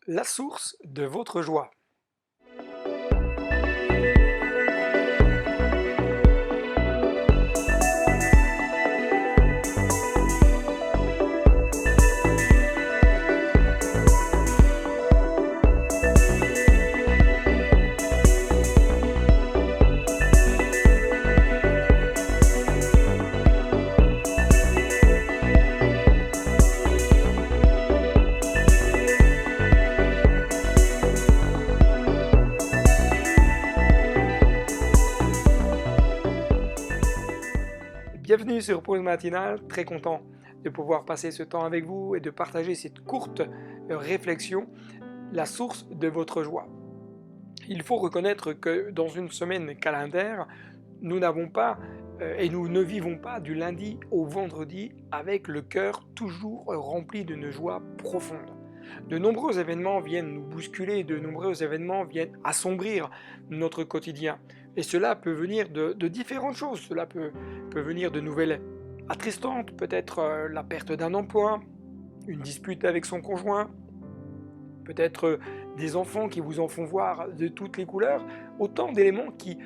La source de votre joie. Bienvenue sur Pause Matinale, très content de pouvoir passer ce temps avec vous et de partager cette courte réflexion, la source de votre joie. Il faut reconnaître que dans une semaine calendaire, nous n'avons pas et nous ne vivons pas du lundi au vendredi avec le cœur toujours rempli d'une joie profonde. De nombreux événements viennent nous bousculer, de nombreux événements viennent assombrir notre quotidien. Et cela peut venir de différentes choses. Cela peut venir de nouvelles attristantes, peut-être la perte d'un emploi, une dispute avec son conjoint, peut-être des enfants qui vous en font voir de toutes les couleurs, autant d'éléments qui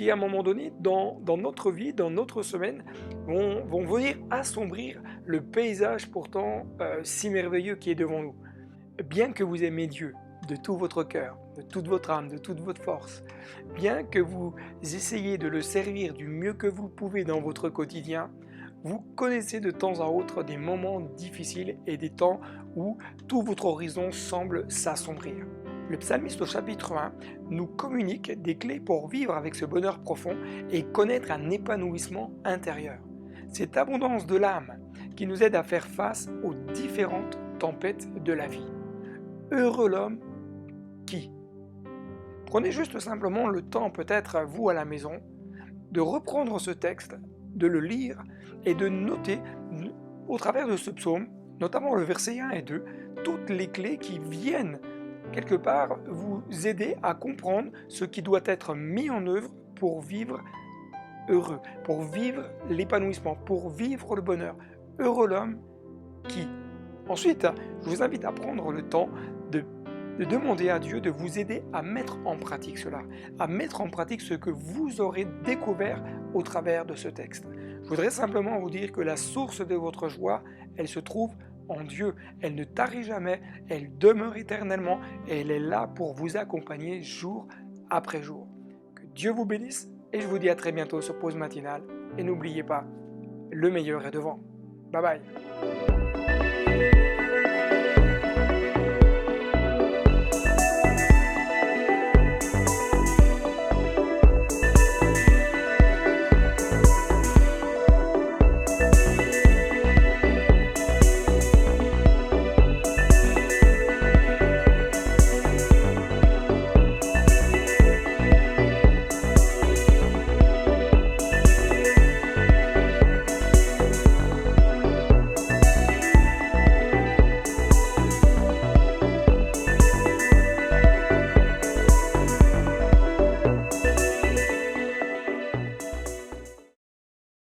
à un moment donné, dans notre vie, dans notre semaine, vont venir assombrir le paysage pourtant si merveilleux qui est devant nous. Bien que vous aimez Dieu de tout votre cœur, de toute votre âme, de toute votre force, bien que vous essayez de le servir du mieux que vous pouvez dans votre quotidien, vous connaissez de temps à autre des moments difficiles et des temps où tout votre horizon semble s'assombrir. Le psalmiste au chapitre 1 nous communique des clés pour vivre avec ce bonheur profond et connaître un épanouissement intérieur. Cette abondance de l'âme qui nous aide à faire face aux différentes tempêtes de la vie. Heureux l'homme qui. Prenez juste simplement le temps, peut-être vous à la maison, de reprendre ce texte, de le lire et de noter au travers de ce psaume, notamment le verset 1 et 2, toutes les clés qui viennent quelque part vous aider à comprendre ce qui doit être mis en œuvre pour vivre heureux, pour vivre l'épanouissement, pour vivre le bonheur. Heureux l'homme qui. Ensuite, je vous invite à prendre le temps de demander à Dieu de vous aider à mettre en pratique cela, à mettre en pratique ce que vous aurez découvert au travers de ce texte. Je voudrais simplement vous dire que la source de votre joie, elle se trouve en Dieu. Elle ne tarit jamais, elle demeure éternellement et elle est là pour vous accompagner jour après jour. Que Dieu vous bénisse et je vous dis à très bientôt sur Pause Matinale. Et n'oubliez pas, le meilleur est devant. Bye bye.